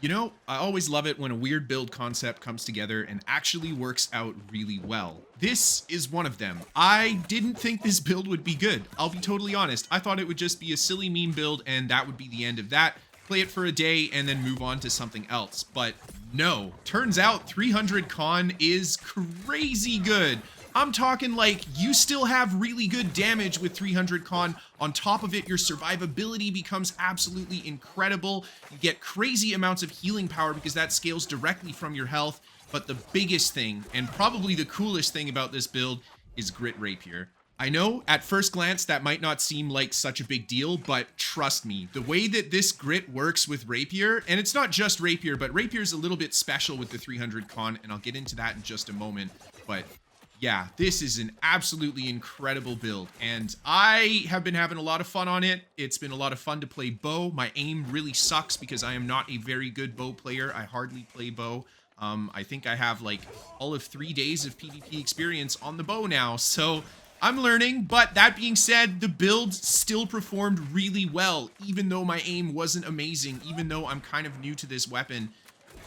You know, I always love it when a weird build concept comes together and actually works out really well. This is one of them. I didn't think this build would be good. I'll be totally honest. I thought it would just be a silly meme build and that would be the end of that. Play it for a day and then move on to something else. But no, turns out 300 con is crazy good. I'm talking like you still have really good damage with 300 con. On top of it, your survivability becomes absolutely incredible. You get crazy amounts of healing power because that scales directly from your health. But the biggest thing, and probably the coolest thing about this build, is Grit Rapier. I know at first glance that might not seem like such a big deal, but trust me, the way that this grit works with Rapier, and it's not just Rapier, but Rapier is a little bit special with the 300 con, and I'll get into that in just a moment. But yeah, this is an absolutely incredible build, and I have been having a lot of fun on it. It's been a lot of fun to play bow. My aim really sucks because I am not a very good bow player. I hardly play bow. I think I have like all of 3 days of PvP experience on the bow now, so I'm learning. But that being said, the build still performed really well, even though my aim wasn't amazing, even though I'm kind of new to this weapon.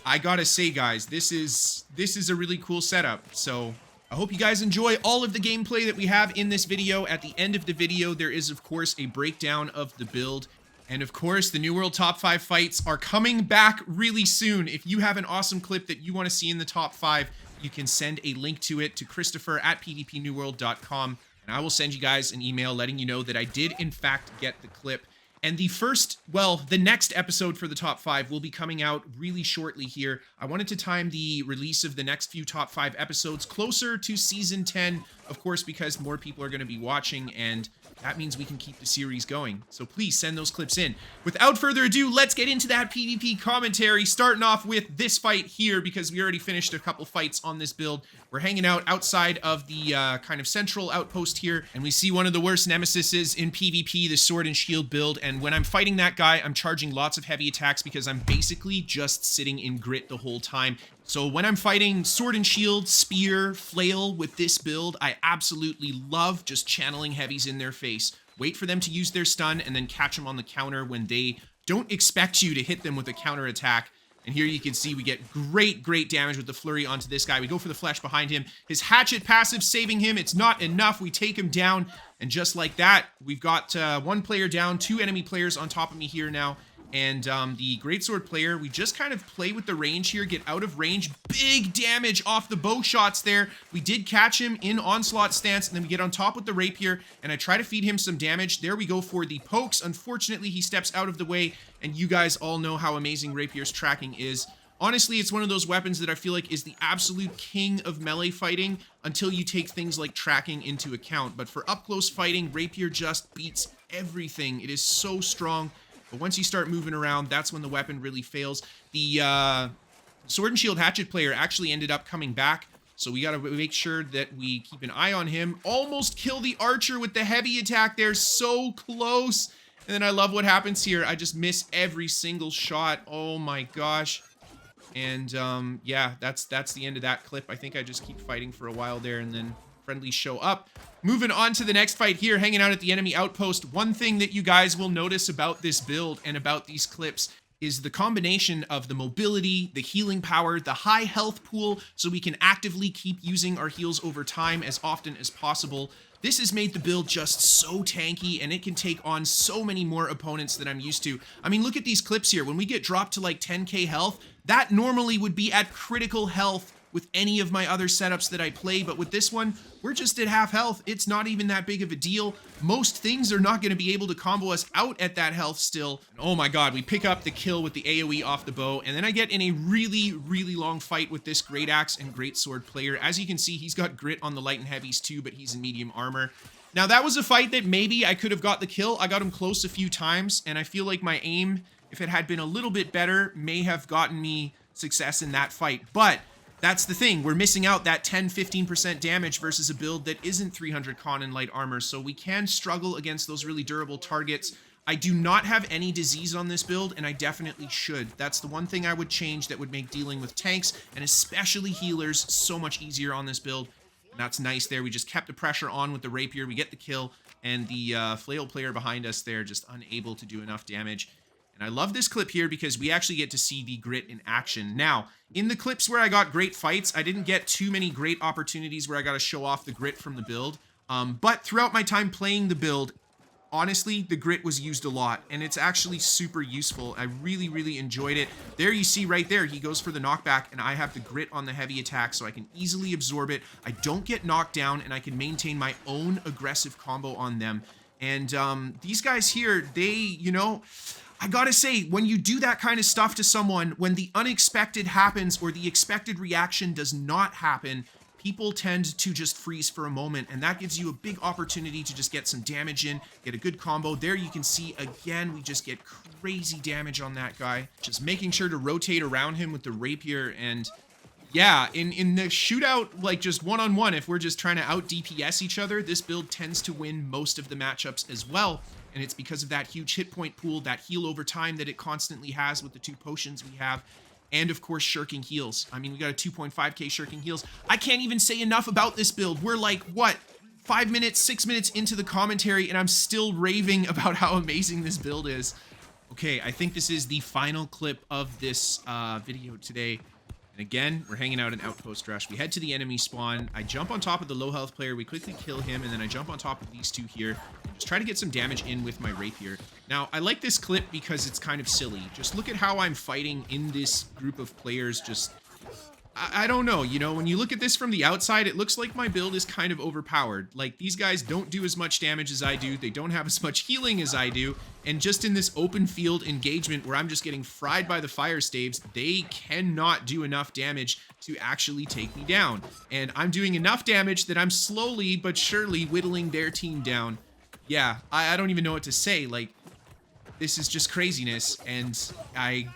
I gotta say, guys, this is a really cool setup, so I hope you guys enjoy all of the gameplay that we have in this video. At the end of the video, there is, of course, a breakdown of the build. And of course, the New World Top 5 fights are coming back really soon. If you have an awesome clip that you want to see in the top 5, you can send a link to it to Kristofer at pvpnewworld.com. And I will send you guys an email letting you know that I did, in fact, get the clip. And the next episode for the top 5 will be coming out really shortly here. I wanted to time the release of the next few top 5 episodes closer to season 10, of course, because more people are going to be watching, and that means we can keep the series going. So please send those clips in. Without further ado, let's get into that PvP commentary, starting off with this fight here, because we already finished a couple fights on this build. We're hanging out outside of the kind of central outpost here, and we see one of the worst nemesises in PvP, the sword and shield build. And when I'm fighting that guy, I'm charging lots of heavy attacks because I'm basically just sitting in grit the whole time. So when I'm fighting sword and shield, spear, flail with this build, I absolutely love just channeling heavies in their face. Wait for them to use their stun and then catch them on the counter when they don't expect you to hit them with a counter attack. And here you can see we get great damage with the flurry onto this guy. We go for the flesh behind him. His hatchet passive saving him. It's not enough. We take him down. And just like that, we've got 1 player down, 2 enemy players on top of me here now. And the greatsword player, we just kind of play with the range here, get out of range. Big damage off the bow shots there. We did catch him in onslaught stance, and then we get on top with the rapier, and I try to feed him some damage. There we go for the pokes. Unfortunately, he steps out of the way, and you guys all know how amazing Rapier's tracking is. Honestly, it's one of those weapons that I feel like is the absolute king of melee fighting until you take things like tracking into account. But for up-close fighting, Rapier just beats everything. It is so strong. But once you start moving around, that's when the weapon really fails. The Sword and Shield Hatchet player actually ended up coming back, so we gotta make sure that we keep an eye on him. Almost kill the archer with the heavy attack there, so close. And then I love what happens here. I just miss every single shot. Oh my gosh. And yeah, that's the end of that clip. I think I just keep fighting for a while there, and then friendlies show up. Moving on to the next fight here, hanging out at the enemy outpost. One thing that you guys will notice about this build and about these clips is the combination of the mobility, the healing power, the high health pool, so we can actively keep using our heals over time as often as possible. This has made the build just so tanky, and it can take on so many more opponents than I'm used to. I mean, look at these clips here. When we get dropped to like 10k health, that normally would be at critical health with any of my other setups that I play, but with this one, we're just at half health. It's not even that big of a deal. Most things are not going to be able to combo us out at that health still. And oh my god, we pick up the kill with the AoE off the bow, and then I get in a really long fight with this Great Axe and Great Sword player. As you can see, he's got grit on the light and heavies too, but he's in medium armor. Now that was a fight that maybe I could have got the kill. I got him close a few times, and I feel like my aim, if it had been a little bit better, may have gotten me success in that fight. But that's the thing, we're missing out that 10-15% damage versus a build that isn't 300 con in light armor, so we can struggle against those really durable targets. I do not have any disease on this build, and I definitely should. That's the one thing I would change that would make dealing with tanks, and especially healers, so much easier on this build. And that's nice there. We just kept the pressure on with the rapier, we get the kill, and the flail player behind us there just unable to do enough damage. And I love this clip here because we actually get to see the grit in action. Now, in the clips where I got great fights, I didn't get too many great opportunities where I got to show off the grit from the build. But throughout my time playing the build, honestly, the grit was used a lot, and it's actually super useful. I really, really enjoyed it. There you see right there, he goes for the knockback, and I have the grit on the heavy attack, so I can easily absorb it. I don't get knocked down, and I can maintain my own aggressive combo on them. And these guys here, they, you know, I gotta say, when you do that kind of stuff to someone, when the unexpected happens or the expected reaction does not happen, people tend to just freeze for a moment, and that gives you a big opportunity to just get some damage in, get a good combo. There you can see, again, we just get crazy damage on that guy. Just making sure to rotate around him with the Rapier, and yeah, in the shootout, like just one-on-one, if we're just trying to out-DPS each other, this build tends to win most of the matchups as well. And it's because of that huge hit point pool, that heal over time that it constantly has with the 2 potions we have. And of course, shirking heals. I mean, we got a 2.5k shirking heals. I can't even say enough about this build. We're like, what, 5 minutes, 6 minutes into the commentary, and I'm still raving about how amazing this build is. Okay, I think this is the final clip of this video today. And again, we're hanging out in Outpost Rush. We head to the enemy spawn. I jump on top of the low health player. We quickly kill him, and then I jump on top of these 2 here. Just try to get some damage in with my Rapier. Now, I like this clip because it's kind of silly. Just look at how I'm fighting in this group of players. Just, I don't know, you know, when you look at this from the outside, it looks like my build is kind of overpowered. Like, these guys don't do as much damage as I do. They don't have as much healing as I do. And just in this open field engagement where I'm just getting fried by the fire staves, they cannot do enough damage to actually take me down. And I'm doing enough damage that I'm slowly but surely whittling their team down. Yeah, I don't even know what to say. Like, this is just craziness, and I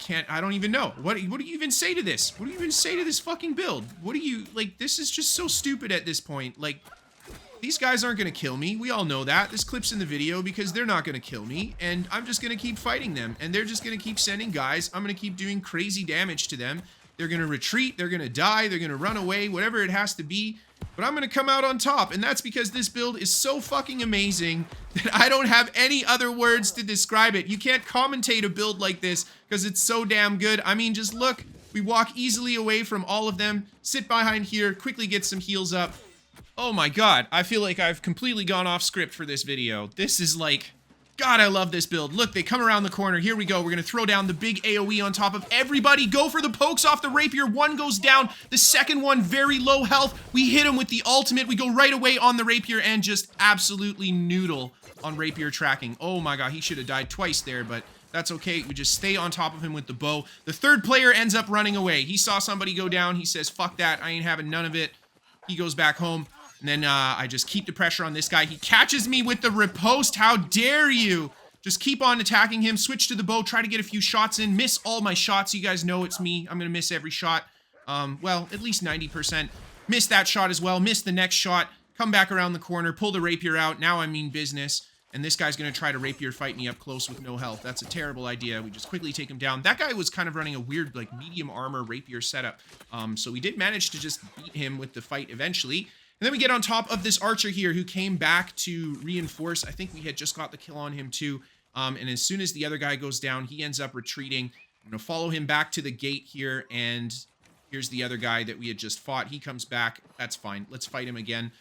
don't even know. What do you even say to this? What do you even say to this fucking build? What do you, like, this is just so stupid at this point. Like, these guys aren't gonna kill me. We all know that. This clip's in the video because they're not gonna kill me, and I'm just gonna keep fighting them, and they're just gonna keep sending guys. I'm gonna keep doing crazy damage to them. They're gonna retreat, they're gonna die, they're gonna run away, whatever it has to be. But I'm gonna come out on top, and that's because this build is so fucking amazing that I don't have any other words to describe it. You can't commentate a build like this because it's so damn good. I mean, just look. We walk easily away from all of them, sit behind here, quickly get some heals up. Oh my god, I feel like I've completely gone off script for this video. This is like, God, I love this build. Look, they come around the corner. Here we go. We're gonna throw down the big AoE on top of everybody. Go for the pokes off the Rapier. One goes down. The second one, very low health. We hit him with the ultimate. We go right away on the Rapier and just absolutely noodle on Rapier tracking. Oh my god, he should have died twice there, but that's okay. We just stay on top of him with the bow. The third player ends up running away. He saw somebody go down. He says, fuck that. I ain't having none of it. He goes back home. And then I just keep the pressure on this guy. He catches me with the riposte. How dare you? Just keep on attacking him. Switch to the bow. Try to get a few shots in. Miss all my shots. You guys know it's me. I'm going to miss every shot. Well, at least 90%. Miss that shot as well. Miss the next shot. Come back around the corner. Pull the Rapier out. Now I mean business. And this guy's going to try to Rapier fight me up close with no health. That's a terrible idea. We just quickly take him down. That guy was kind of running a weird, like, medium armor Rapier setup. So we did manage to just beat him with the fight eventually. And then we get on top of this archer here who came back to reinforce. I think we had just got the kill on him too. And as soon as the other guy goes down, he ends up retreating. I'm going to follow him back to the gate here. And here's the other guy that we had just fought. He comes back. That's fine. Let's fight him again.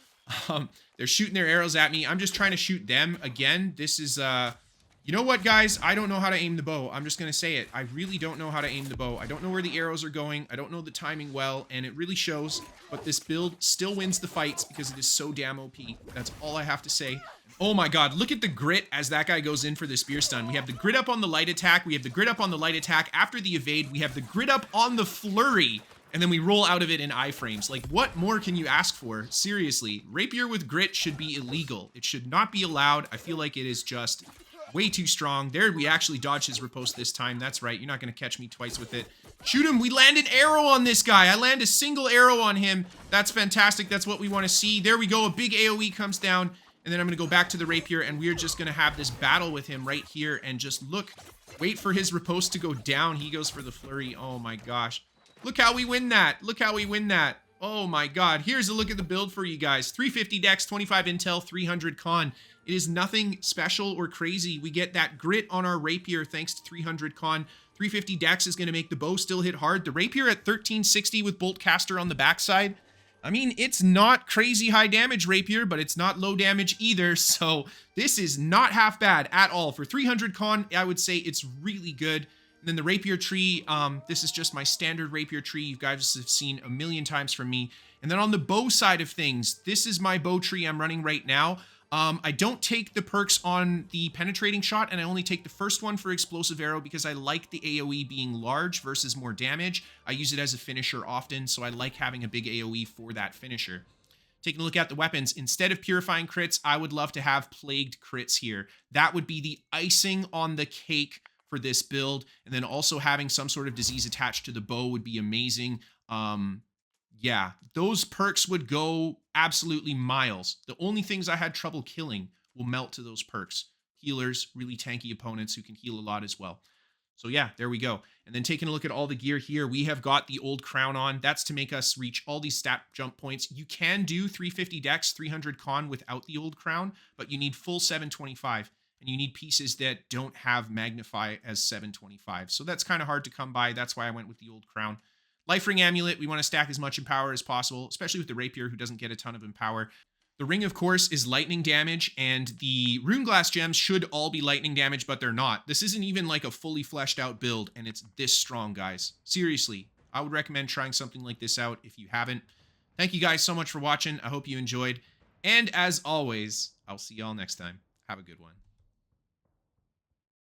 They're shooting their arrows at me. I'm just trying to shoot them again. This is, you know what, guys? I don't know how to aim the bow. I'm just going to say it. I really don't know how to aim the bow. I don't know where the arrows are going. I don't know the timing well, and it really shows. But this build still wins the fights because it is so damn OP. That's all I have to say. Oh my god, look at the grit as that guy goes in for the spear stun. We have the grit up on the light attack. We have the grit up on the light attack after the evade. We have the grit up on the flurry. And then we roll out of it in iframes. Like, what more can you ask for? Seriously, Rapier with grit should be illegal. It should not be allowed. I feel like it is just way too strong. There, we actually dodged his riposte this time. That's right. You're not going to catch me twice with it. Shoot him. We landed arrow on this guy. I land a single arrow on him. That's fantastic. That's what we want to see. There we go. A big AoE comes down. And then I'm going to go back to the Rapier, and we're just going to have this battle with him right here. And just look, wait for his riposte to go down. He goes for the flurry. Oh my gosh. Look how we win that. Look how we win that. Oh my god. Here's a look at the build for you guys. 350 dex, 25 intel, 300 con. It is nothing special or crazy. We get that grit on our rapier thanks to 300 con. 350 dex is going to make the bow still hit hard. The rapier at 1360 with bolt caster on the backside. I mean, it's not crazy high damage rapier, but it's not low damage either. So this is not half bad at all. For 300 con, I would say it's really good. And then the rapier tree, this is just my standard rapier tree. You guys have seen a million times from me. And then on the bow side of things, this is my bow tree I'm running right now. I don't take the perks on the penetrating shot, and I only take the first one for explosive arrow because I like the AoE being large versus more damage. I use it as a finisher often, so I like having a big AoE for that finisher. Taking a look at the weapons, instead of purifying crits, I would love to have plagued crits here. That would be the icing on the cake for this build. And then also having some sort of disease attached to the bow would be amazing. Yeah, those perks would go absolutely miles. The only things I had trouble killing will melt to those perks. Healers, really tanky opponents who can heal a lot as well. So yeah, there we go. And then taking a look at all the gear here, we have got the old crown on. That's to make us reach all these stat jump points. You can do 350 dex, 300 con without the old crown, but you need full 725. And you need pieces that don't have magnify as 725. So that's kind of hard to come by. That's why I went with the old crown. Life Ring Amulet, we want to stack as much Empower as possible, especially with the Rapier, who doesn't get a ton of Empower. The Ring, of course, is lightning damage, and the Rune Glass gems should all be lightning damage, but they're not. This isn't even like a fully fleshed out build, and it's this strong, guys. Seriously, I would recommend trying something like this out if you haven't. Thank you guys so much for watching. I hope you enjoyed. And as always, I'll see y'all next time. Have a good one.